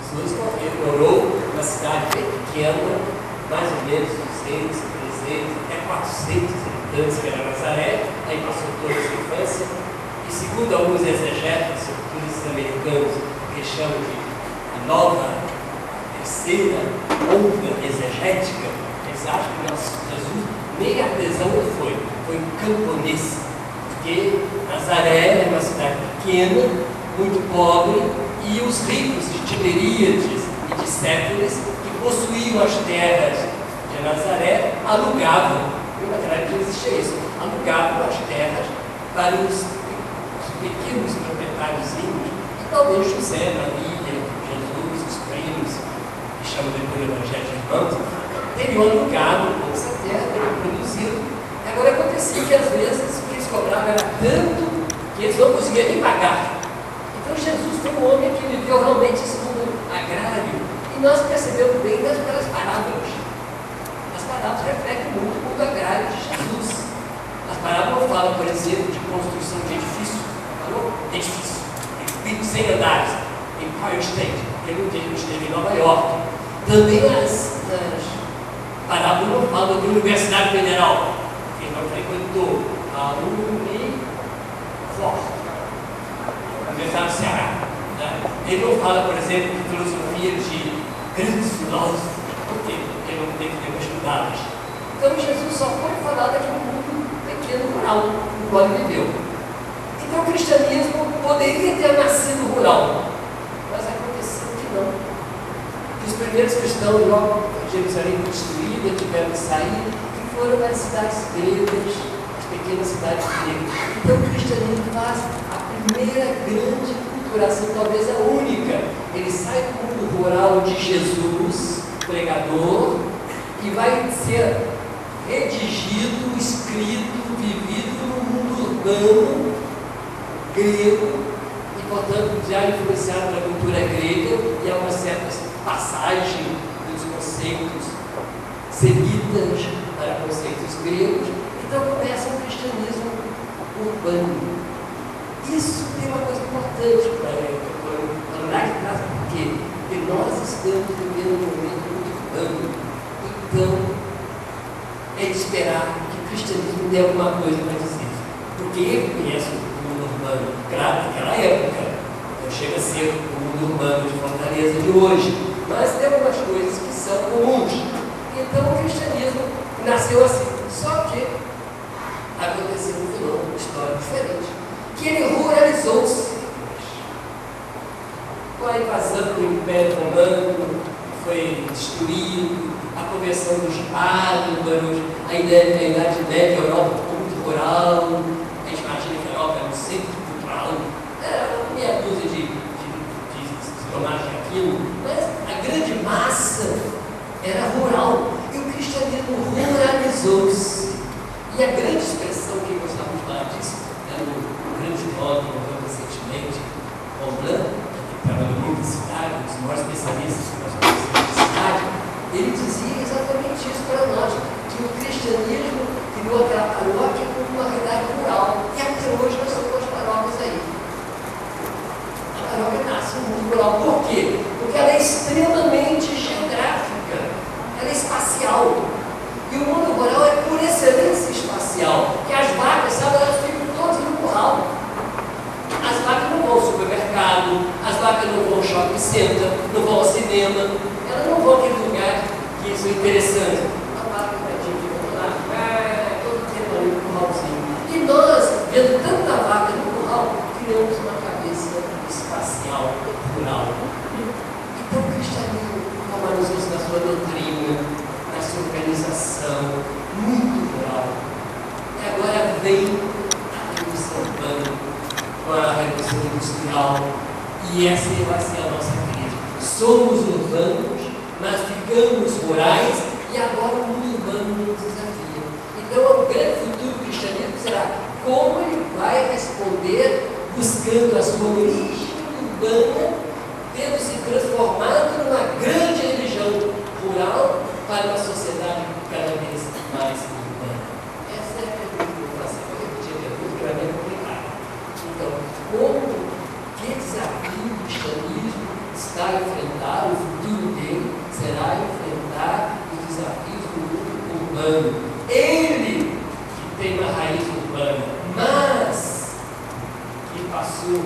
Jesus morou numa cidade bem pequena, mais ou menos 200, 300, até 400 habitantes, que era Nazaré. Aí passou toda a sua infância. E segundo alguns exegetas, sobretudo americanos, que chamam de a nova, terceira onda exegética, eles acham que Jesus nem artesão ele foi um camponês. Porque Nazaré era uma cidade pequena, muito pobre, e os ricos de Tiberíades e de Séculos, que possuíam as terras de Nazaré, alugavam, e naquela época não existia isso, alugavam as terras para os pequenos proprietáriozinhos, e talvez José, Maria, Jesus, os primos, que chamam depois do Evangelho de Irmãos, teriam alugado essa terra, teriam produzido. Agora acontecia que às vezes o que eles cobravam era tanto que eles não conseguiam nem pagar. Então Jesus foi um homem que viveu realmente esse mundo agrário. E nós percebemos bem pelas parábolas. As parábolas refletem muito o mundo agrário de Jesus. As parábolas falam, por exemplo, de construção de edifício. Falou? Edifício. Edifício sem andares. Empire State. Que ele esteve em Nova York. Também as parábolas não falam de Universidade Federal. Quem não frequentou a Unifor. Universidade do Ceará. Né? Ele não fala, por exemplo, de filosofia de grandes filósofos, porque ele não tem que ter estudado. Então Jesus só foi falar daquele mundo pequeno rural no qual ele viveu. Então o cristianismo poderia ter nascido rural, mas aconteceu que não. Os primeiros cristãos, logo que Jerusalém foi destruída, tiveram que sair e foram para as cidades gregas, as pequenas cidades gregas. Então o cristianismo faz primeira grande culturação, talvez a única. Ele sai do mundo rural de Jesus, pregador, e vai ser redigido, escrito, vivido no mundo urbano, grego, e portanto já influenciado pela cultura grega, e há uma certa passagem dos conceitos semitas para conceitos gregos. Então começa um cristianismo urbano. Isso tem uma coisa importante para olhar de trás, porque nós estamos vivendo um momento muito urbano. Então, é de esperar que o cristianismo dê alguma coisa para dizer. Porque eu conheço o mundo urbano, claro, naquela época, não chega a ser o mundo urbano de Fortaleza de hoje, mas tem algumas coisas que são comuns. Então, o cristianismo nasceu assim. Só que aconteceu um fenômeno histórico diferente. Que ele ruralizou-se. Com a invasão do Império Romano, foi destruído, a conversão dos bárbaros, a Idade Média, a Europa muito rural, a gente imagina que a Europa era um centro cultural, era meia dúzia de espionagem aquilo, mas a grande massa era rural, e o cristianismo ruralizou-se. E a grande expressão que gostava de falar disso, no grande nome que morreu recentemente, Romblan, que trabalhou muito em cidade, um dos maiores especialistas de cidade, ele dizia exatamente isso para nós, que o cristianismo criou aquela paróquia como uma realidade rural, e até hoje nós temos as paróquias aí. A paróquia nasce no mundo rural. Por quê? Porque ela é extremamente geográfica, ela é espacial. E o mundo rural é por excelência espacial, que as vacas, sabe, elas ficam todas no curral. As vacas não vão ao supermercado, as vacas não vão ao shopping center, não vão ao cinema, elas não vão àquele lugar que isso é interessante. A vaca fica lá, todo tempo ali no curralzinho. E nós, vendo tanta vaca no curral, criamos uma cabeça espacial, rural. Então o cristianismo formalizou-se na sua doutrina, na sua organização, muito rural. E agora vem a Revolução Urbana, com a Revolução Industrial, e essa vai ser a nossa crise. Somos urbanos, mas ficamos rurais, e agora o mundo urbano nos desafia. Então o grande futuro do cristianismo será como ele vai responder buscando a sua origem urbana, tendo se transformado numa grande religião rural para uma sociedade cada vez mais urbana. Essa é a pergunta que eu faço. Eu vou repetir a pergunta, que vai bem complicada. Então, como, que desafio o cristianismo está precisará enfrentar, o futuro dele será enfrentar os desafios do mundo urbano. Ele, que tem uma raiz urbana, mas que passou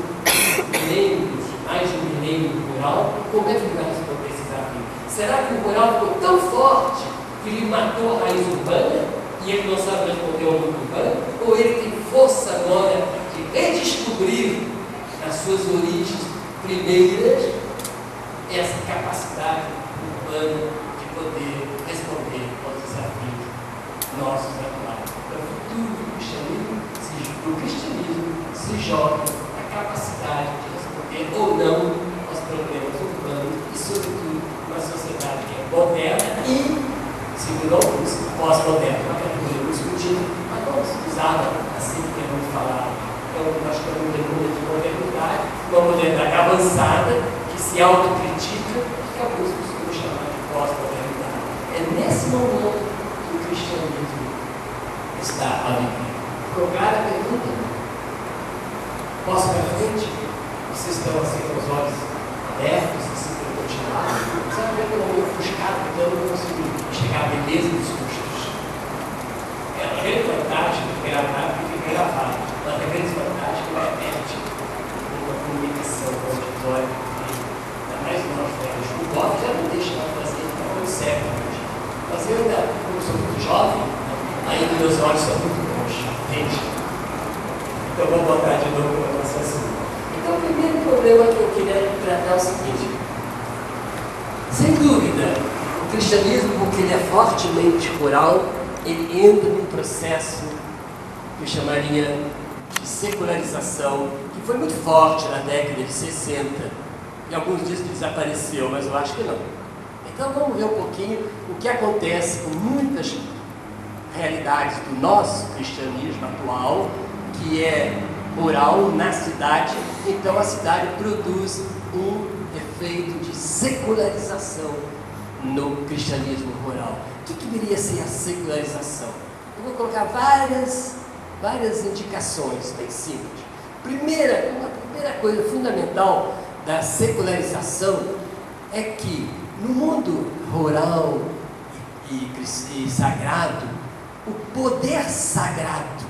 milênios, mais de um milênio rural, como é que ele vai responder esse desafio? Será que o rural ficou tão forte que ele matou a raiz urbana e ele não sabe responder ao mundo urbano? Ou ele tem força agora de redescobrir nas suas origens primeiras essa capacidade urbana de poder responder aos desafios nossos atuais? Então, o futuro do cristianismo se joga na capacidade de responder ou não aos problemas urbanos e, sobretudo, uma sociedade que é moderna e, segundo alguns, pós-moderna, uma categoria discutida, mas vamos usar assim que é muito falado. Então, nós estamos em mundo de modernidade, uma modernidade avançada, que se autocritica, que alguns costumam chamar de pós-modernidade. É nesse momento que o cristianismo está a viver. Ficou clara a pergunta? Posso ir à frente? Vocês estão assim com os olhos abertos, assim para continuar? Sabe que eu estou meio ofuscado, então eu não consigo chegar à beleza dos custos. É a grande vantagem de gravar e de gravar. Mas a grande vantagem que permite uma comunicação com o auditório, ainda mais nós velhos. O Bob já não deixa nós fazer, está muito sério hoje. Mas eu ainda, como sou muito jovem, ainda meus olhos são muito bons, entende? Então vou botar de novo para nossa assunto. Então o primeiro problema que eu queria tratar é o seguinte. Sem dúvida, o cristianismo, porque ele é fortemente rural, ele entra num processo que eu chamaria de secularização, que foi muito forte na década de 60, e alguns dizem que desapareceu, mas eu acho que não. Então vamos ver um pouquinho o que acontece com muitas realidades do nosso cristianismo atual, que é rural na cidade. Então a cidade produz um efeito de secularização no cristianismo rural. O que deveria ser a secularização? Eu vou colocar várias indicações, bem simples. Uma primeira coisa fundamental da secularização é que no mundo rural e sagrado, o poder sagrado,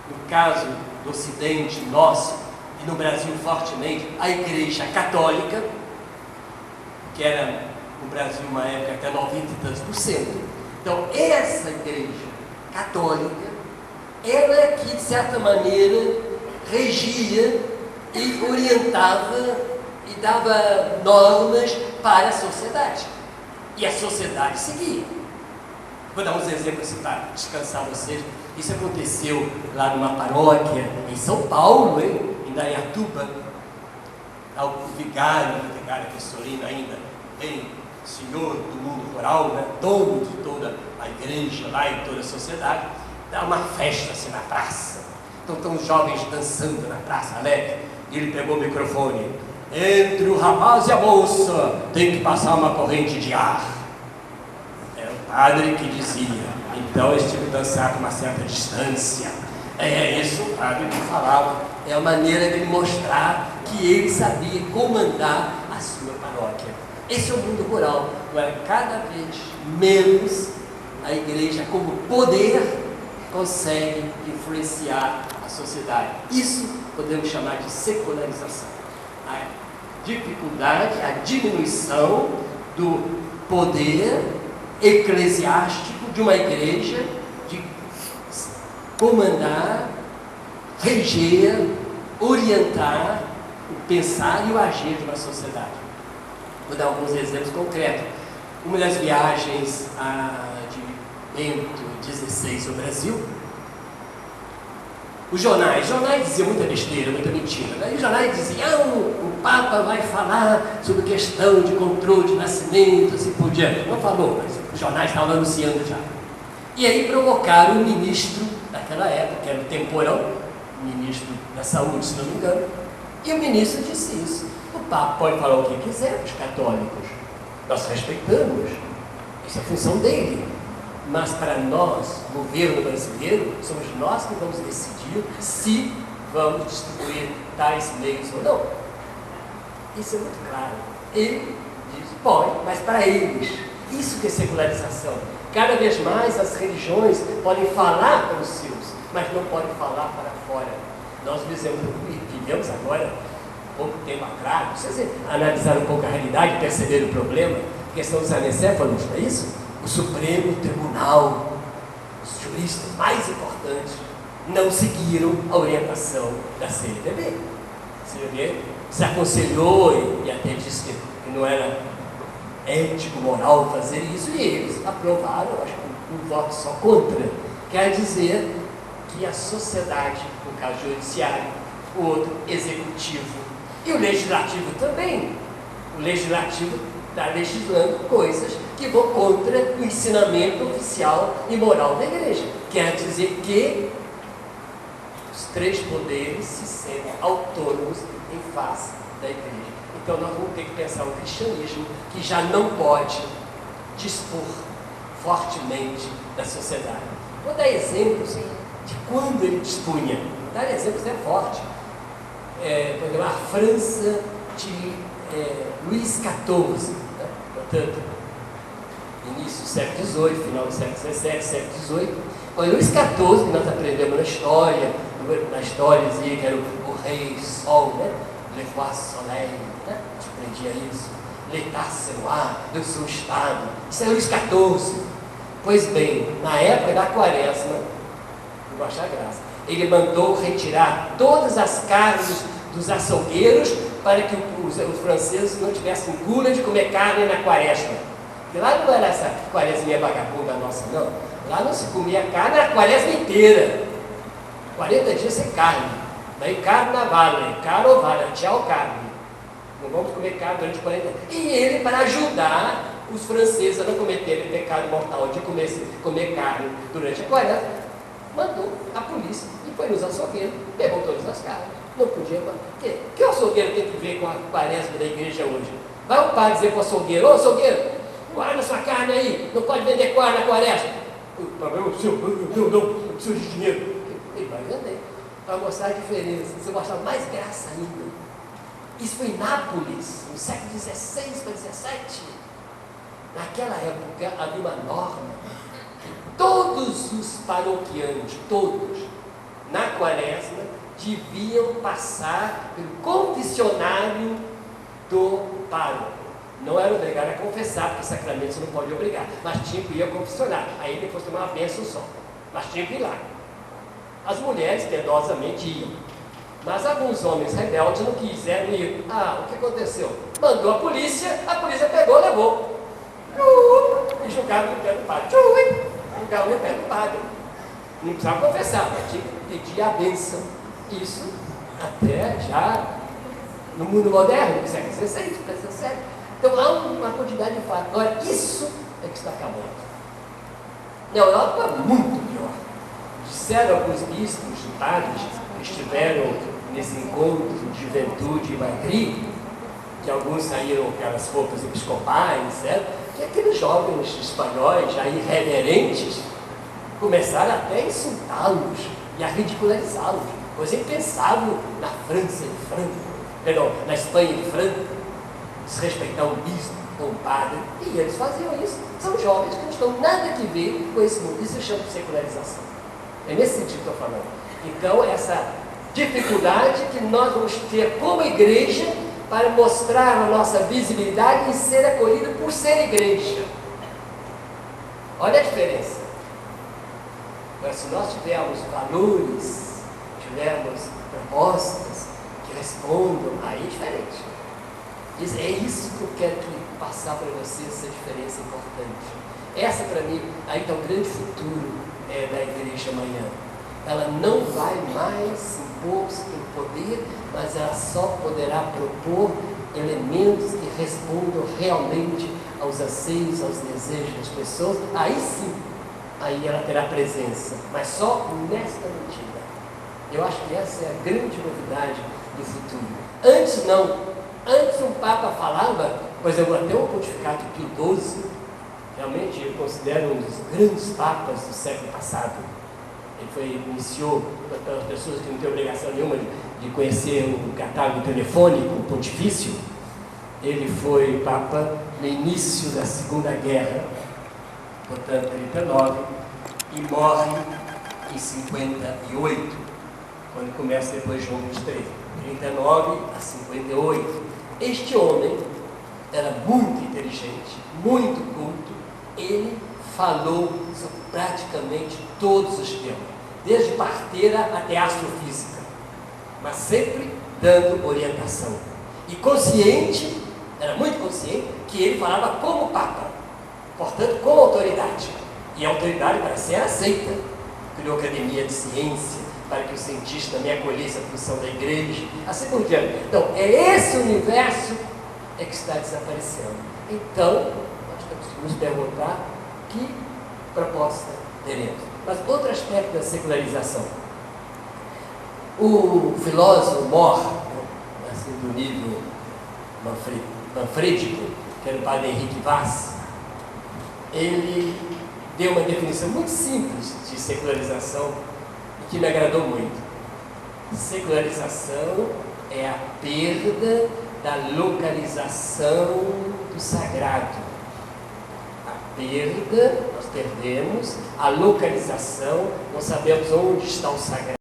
no caso do Ocidente nosso, e no Brasil fortemente, a Igreja Católica, que era no Brasil uma época até 90 e tantos por cento. Então, essa Igreja Católica, ela é que, de certa maneira, regia e orientava e dava normas para a sociedade. E a sociedade seguia. Vou dar uns exemplos para descansar vocês. Isso aconteceu lá numa paróquia em São Paulo, em Indaiatuba. O vigário Pessolino ainda, bem senhor do mundo rural, né? Dono de toda a igreja lá e toda a sociedade, dá uma festa assim na praça. Então estão os jovens dançando na praça, alegre. E ele pegou o microfone. Entre o rapaz e a moça tem que passar uma corrente de ar. Era o padre que dizia. Então eles tinham que dançar com uma certa distância. É isso o padre que falava. É a maneira de ele mostrar que ele sabia comandar a sua paróquia. Esse é o mundo rural. Agora, cada vez menos a igreja, como poder, consegue influenciar a sociedade. Isso podemos chamar de secularização. A dificuldade, a diminuição do poder eclesiástico de uma igreja de comandar, reger, orientar o pensar e o agir de uma sociedade. Vou dar alguns exemplos concretos. Uma das viagens de Bento XVI ao Brasil, os jornais diziam muita besteira, muita mentira, né? E os jornais diziam, o Papa vai falar sobre questão de controle de nascimento, assim por diante. Não falou, mas os jornais estavam anunciando já. E aí provocaram o ministro daquela época, que era o Temporão, ministro da Saúde, se não me engano, e o ministro disse isso. O Papa pode falar o que quiser, os católicos, nós respeitamos, essa é a função dele. Mas para nós, governo brasileiro, somos nós que vamos decidir se vamos distribuir tais meios ou não. Isso é muito claro. Ele diz, pode, mas para eles. Isso que é secularização. Cada vez mais as religiões podem falar para os seus, mas não podem falar para fora. Nós vivemos agora, pouco tempo atrás, vocês analisaram um pouco a realidade e perceberam o problema, a questão dos anencéfalos, não é isso? O Supremo Tribunal, os juristas mais importantes, não seguiram a orientação da CNBB. A CNBB se aconselhou e até disse que não era ético, moral fazer isso, e eles aprovaram, acho que um voto só contra. Quer dizer que a sociedade, no caso judiciário, o outro executivo e o legislativo também. O legislativo está legislando coisas que vão contra o ensinamento oficial e moral da igreja. Quer dizer que os três poderes se sentem autônomos em face da igreja. Então nós vamos ter que pensar um cristianismo que já não pode dispor fortemente da sociedade. Vou dar exemplos de quando ele dispunha. Vou dar exemplos fortes. Por exemplo, a França de Luís XIV, né? Portanto, início do século XVIII, final do século XVII, século XVIII. Luís XIV, que nós aprendemos na história dizia que era o rei Sol, né? Le roi soleil, né? A gente aprendia isso. L'état c'est moi, eu sou o Estado. Isso é Luís XIV. Pois bem, na época da quaresma, não vou achar graça, ele mandou retirar todas as carnes dos açougueiros para que os franceses não tivessem gula de comer carne na quaresma. Porque lá não era essa quaresminha vagabunda nossa, não. Lá não se comia carne a quaresma inteira. 40 dias sem carne. Daí carnaval, carovana, tchau carne. Não vamos comer carne durante 40 dias. E ele, para ajudar os franceses a não cometerem pecado mortal de comer carne durante a quaresma, mandou a polícia e foi nos açougueiros, pegou todas as carnes. Não podia, mas que o açougueiro tem que ver com a quaresma da igreja hoje? Vai o padre dizer para o açougueiro, ô açougueiro, guarda sua carne aí, não pode vender carne na quaresma. O problema é o seu, não preciso de dinheiro. Ele vai vender, para mostrar a diferença, você mostrar mais graça ainda. Isso foi em Nápoles, no século XVI para XVII. Naquela época havia uma norma que todos os paroquianos, todos, na quaresma, deviam passar pelo confessionário do pároco. Não era obrigado a confessar, porque sacramento você não pode obrigar, mas tinha que ir ao confessionário. Aí depois tomar uma bênção só, mas tinha que ir lá. As mulheres piedosamente iam, mas alguns homens rebeldes não quiseram ir. O que aconteceu? Mandou a polícia pegou, levou. E jogaram no pé do padre. Jogaram no pé do padre. Não precisava confessar, mas tinha que pedir a bênção. Isso até já no mundo moderno, no século XVI, século XVII. Então há uma quantidade de fatos. Agora, isso é que está acabando. Na Europa, muito pior. Disseram alguns bispos e padres que estiveram nesse encontro de juventude em Madrid, que alguns saíram com aquelas roupas episcopais, etc., que aqueles jovens espanhóis, já irreverentes, começaram até a insultá-los e a ridicularizá-los. Pois eles pensavam na França de Franco, na Espanha de Franco, desrespeitar um bispo ou um padre, e eles faziam isso. São jovens que não estão nada a ver com esse mundo. Isso se chama de secularização. É nesse sentido que eu estou falando. Então, essa dificuldade que nós vamos ter como igreja para mostrar a nossa visibilidade e ser acolhido por ser igreja. Olha a diferença. Mas se nós tivermos valores, tivermos propostas que respondam, aí é diferente. É isso que eu quero passar para vocês, essa diferença importante. Essa, para mim, aí está o grande futuro da igreja amanhã. Ela não vai mais se impor-se pelo poder, mas ela só poderá propor elementos que respondam realmente aos anseios, aos desejos das pessoas. Aí sim, aí ela terá presença, mas só nesta medida. Eu acho que essa é a grande novidade do futuro. Antes não. Antes um Papa falava, por exemplo, até o Pontificado Pio XII, realmente eu considero um dos grandes papas do século passado. Ele iniciou para as pessoas que não têm obrigação nenhuma de conhecer o catálogo telefônico pontifício. Ele foi Papa no início da Segunda Guerra, portanto 39, e morre em 58, quando começa depois João 23, 39 a 58. Este homem era muito inteligente, muito culto, ele falou sobre praticamente todos os temas, desde parteira até astrofísica, mas sempre dando orientação. E consciente, era muito consciente, que ele falava como Papa, portanto com autoridade. E a autoridade para ser aceita. Criou academia de ciência, para que o cientista também acolhesse a função da igreja, assim por diante. Então, é esse universo é que está desaparecendo. Então, nós temos que nos perguntar que proposta teremos. Mas outro aspecto da secularização. O filósofo More, assim, do nível manfredico, que era o padre Henrique Vaz, ele deu uma definição muito simples de secularização e que me agradou muito. Secularização é a perda da localização do sagrado. A perda, nós perdemos a localização, não sabemos onde está o sagrado.